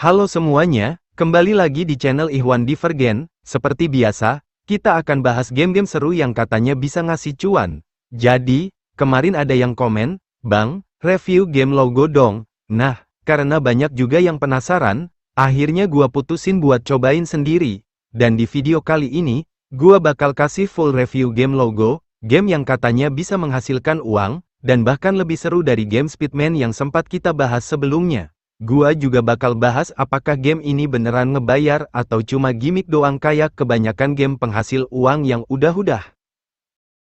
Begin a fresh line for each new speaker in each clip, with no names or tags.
Halo semuanya, kembali lagi di channel Ikhwan Divergen. Seperti biasa, kita akan bahas game-game seru yang katanya bisa ngasih cuan. Jadi, kemarin ada yang komen, "Bang, review game logo dong." Nah, karena banyak juga yang penasaran, akhirnya gua putusin buat cobain sendiri. Dan di video kali ini, gua bakal kasih full review game logo, game yang katanya bisa menghasilkan uang, dan bahkan lebih seru dari game Speedman yang sempat kita bahas sebelumnya. Gua juga bakal bahas apakah game ini beneran ngebayar atau cuma gimmick doang kayak kebanyakan game penghasil uang yang udah-udah.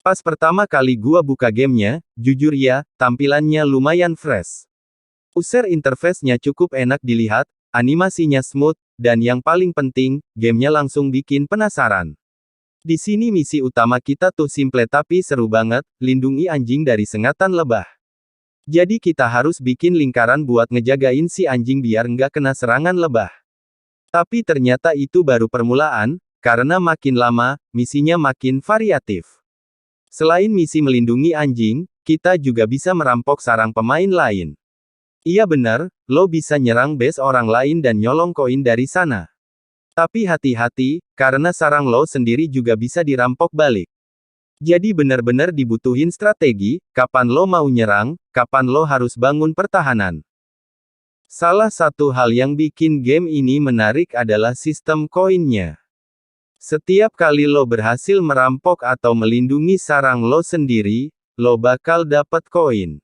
Pas pertama kali gua buka gamenya, jujur ya, tampilannya lumayan fresh. User interface-nya cukup enak dilihat, animasinya smooth, dan yang paling penting, gamenya langsung bikin penasaran. Di sini misi utama kita tuh simple tapi seru banget, lindungi anjing dari sengatan lebah. Jadi kita harus bikin lingkaran buat ngejagain si anjing biar nggak kena serangan lebah. Tapi ternyata itu baru permulaan, karena makin lama, misinya makin variatif. Selain misi melindungi anjing, kita juga bisa merampok sarang pemain lain. Iya bener, lo bisa nyerang base orang lain dan nyolong koin dari sana. Tapi hati-hati, karena sarang lo sendiri juga bisa dirampok balik. Jadi bener-bener dibutuhin strategi, kapan lo mau nyerang, kapan lo harus bangun pertahanan. Salah satu hal yang bikin game ini menarik adalah sistem koinnya. Setiap kali lo berhasil merampok atau melindungi sarang lo sendiri, lo bakal dapat koin.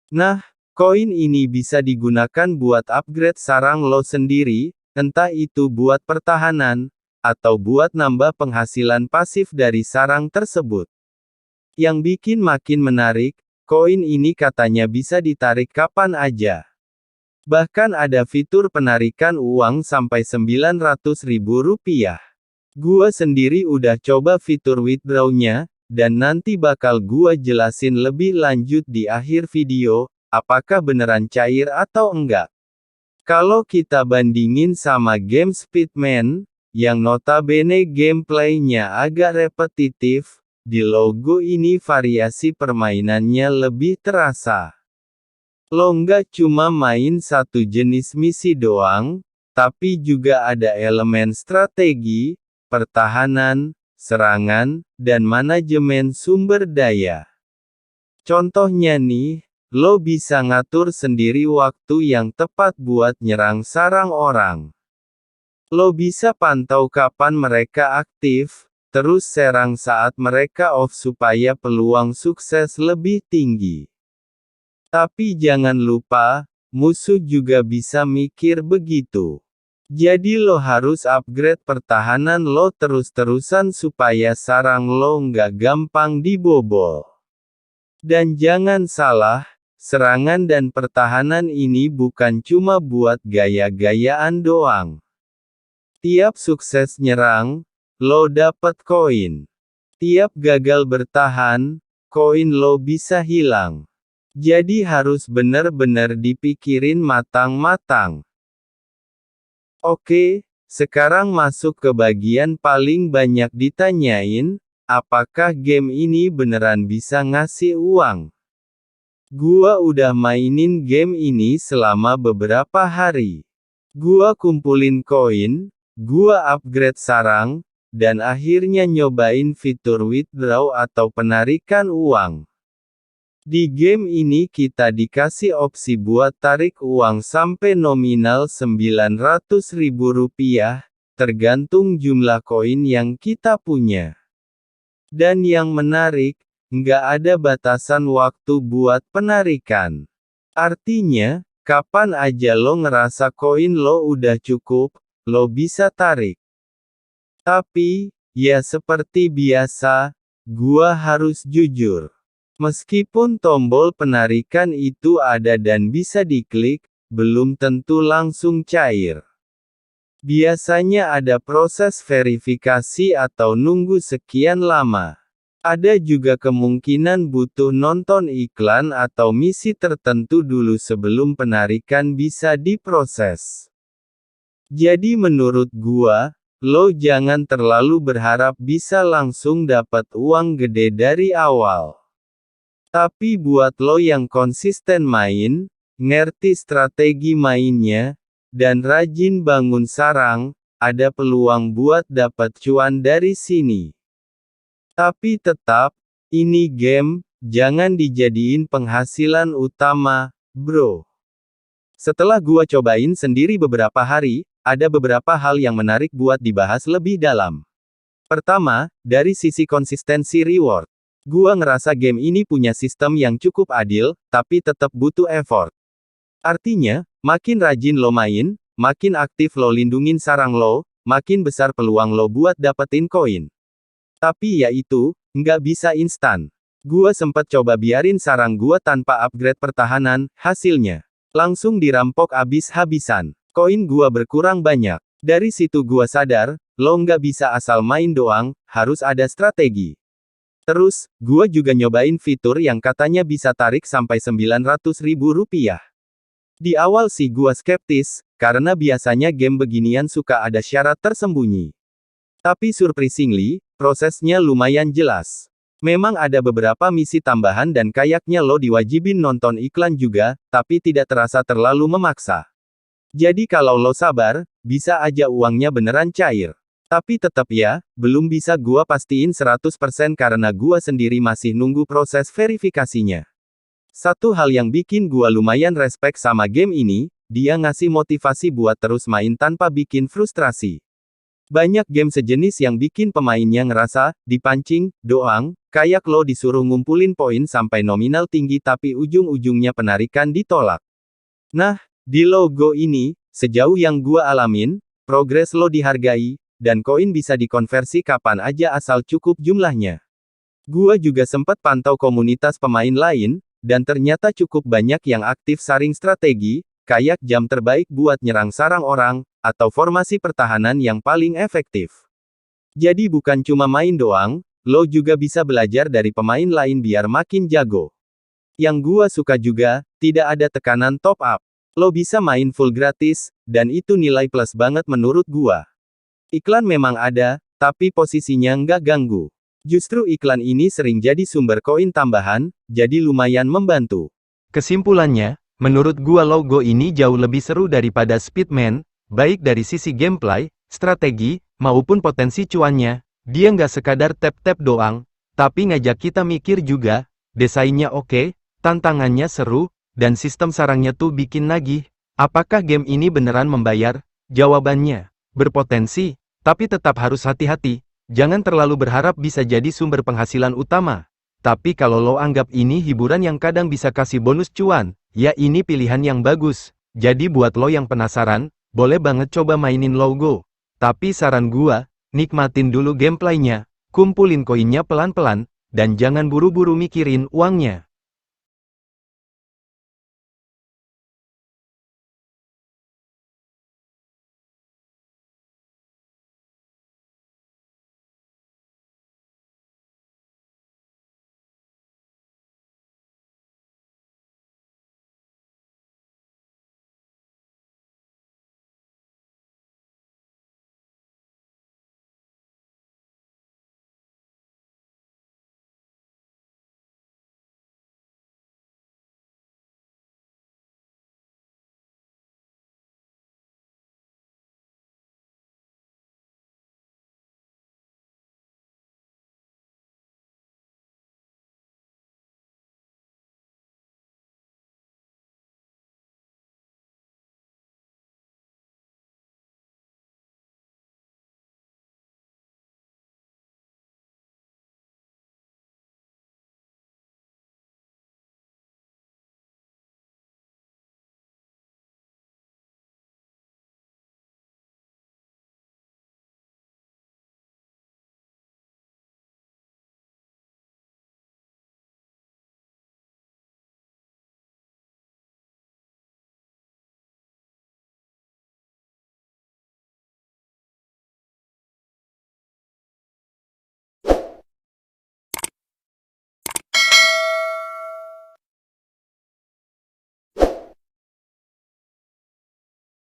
Nah, koin ini bisa digunakan buat upgrade sarang lo sendiri, entah itu buat pertahanan, atau buat nambah penghasilan pasif dari sarang tersebut. Yang bikin makin menarik, koin ini katanya bisa ditarik kapan aja. Bahkan ada fitur penarikan uang sampai Rp900.000. Gua sendiri udah coba fitur withdraw-nya, dan nanti bakal gua jelasin lebih lanjut di akhir video, apakah beneran cair atau enggak. Kalau kita bandingin sama game Speedman, yang notabene gameplay-nya agak repetitif, di logo ini variasi permainannya lebih terasa. Lo nggak cuma main satu jenis misi doang, tapi juga ada elemen strategi, pertahanan, serangan, dan manajemen sumber daya. Contohnya nih, lo bisa ngatur sendiri waktu yang tepat buat nyerang sarang orang. Lo bisa pantau kapan mereka aktif, terus serang saat mereka off supaya peluang sukses lebih tinggi. Tapi jangan lupa, musuh juga bisa mikir begitu. Jadi lo harus upgrade pertahanan lo terus-terusan supaya sarang lo nggak gampang dibobol. Dan jangan salah, serangan dan pertahanan ini bukan cuma buat gaya-gayaan doang. Tiap sukses nyerang, lo dapat koin. Tiap gagal bertahan, koin lo bisa hilang. Jadi harus bener-bener dipikirin matang-matang. Oke, sekarang masuk ke bagian paling banyak ditanyain, apakah game ini beneran bisa ngasih uang? Gua udah mainin game ini selama beberapa hari. Gua kumpulin koin, gua upgrade sarang, dan akhirnya nyobain fitur withdraw atau penarikan uang. Di game ini kita dikasih opsi buat tarik uang sampai nominal Rp900.000, tergantung jumlah koin yang kita punya. Dan yang menarik, nggak ada batasan waktu buat penarikan. Artinya, kapan aja lo ngerasa koin lo udah cukup, lo bisa tarik. Tapi, ya seperti biasa, gua harus jujur. Meskipun tombol penarikan itu ada dan bisa diklik, belum tentu langsung cair. Biasanya ada proses verifikasi atau nunggu sekian lama. Ada juga kemungkinan butuh nonton iklan atau misi tertentu dulu sebelum penarikan bisa diproses. Jadi menurut gua, lo jangan terlalu berharap bisa langsung dapat uang gede dari awal. Tapi buat lo yang konsisten main, ngerti strategi mainnya,
dan rajin bangun sarang, ada peluang buat dapat cuan dari sini. Tapi tetap, ini game, jangan dijadiin penghasilan utama, bro. Setelah gua cobain sendiri beberapa hari, ada beberapa hal yang menarik buat dibahas lebih dalam. Pertama, dari sisi konsistensi reward. Gua ngerasa game ini punya sistem yang cukup adil, tapi tetap butuh effort. Artinya, makin rajin lo main, makin aktif lo lindungin sarang lo, makin besar peluang lo buat dapetin koin. Tapi ya itu, nggak bisa instan. Gua sempet coba biarin sarang gua tanpa upgrade pertahanan, hasilnya langsung dirampok abis-habisan. Koin gua berkurang banyak. Dari situ gua sadar, lo nggak bisa asal main doang, harus ada strategi. Terus, gua juga nyobain fitur yang katanya bisa tarik sampai Rp900.000. Di awal sih gua skeptis, karena biasanya game beginian suka ada syarat tersembunyi. Tapi surprisingly, prosesnya lumayan jelas. Memang ada beberapa misi tambahan dan kayaknya lo diwajibin nonton iklan juga, tapi tidak terasa terlalu memaksa. Jadi kalau lo sabar, bisa aja uangnya beneran cair. Tapi tetap ya, belum bisa gua pastiin 100% karena gua sendiri masih nunggu proses verifikasinya. Satu hal yang bikin gua lumayan respect sama game ini, dia ngasih motivasi buat terus main tanpa bikin frustrasi. Banyak game sejenis yang bikin pemainnya ngerasa dipancing doang, kayak lo disuruh ngumpulin poin sampai nominal tinggi tapi ujung-ujungnya penarikan ditolak. Nah, di logo ini, sejauh yang gua alamin, progres lo dihargai, dan koin bisa dikonversi kapan aja asal cukup jumlahnya. Gua juga sempat pantau komunitas pemain lain, dan ternyata cukup banyak yang aktif saring strategi, kayak jam terbaik buat nyerang sarang orang, atau formasi pertahanan yang paling efektif. Jadi bukan cuma main doang, lo juga bisa belajar dari pemain lain biar makin jago. Yang gua suka juga, tidak ada tekanan top up. Lo bisa main full gratis, dan itu nilai plus banget menurut gua. Iklan memang ada, tapi posisinya nggak ganggu. Justru iklan ini sering jadi sumber koin tambahan, jadi lumayan membantu.
Kesimpulannya, menurut gua logo ini jauh lebih seru daripada Speedman, baik dari sisi gameplay, strategi, maupun potensi cuannya. Dia nggak sekadar tap-tap doang, tapi ngajak kita mikir juga. Desainnya oke, tantangannya seru, dan sistem sarangnya tuh bikin nagih. Apakah game ini beneran membayar? Jawabannya, berpotensi, tapi tetap harus hati-hati. Jangan terlalu berharap bisa jadi sumber penghasilan utama. Tapi kalau lo anggap ini hiburan yang kadang bisa kasih bonus cuan, ya ini pilihan yang bagus. Jadi buat lo yang penasaran, boleh banget coba mainin logo. Tapi saran gua, nikmatin dulu gameplaynya, kumpulin koinnya pelan-pelan, dan jangan buru-buru mikirin uangnya.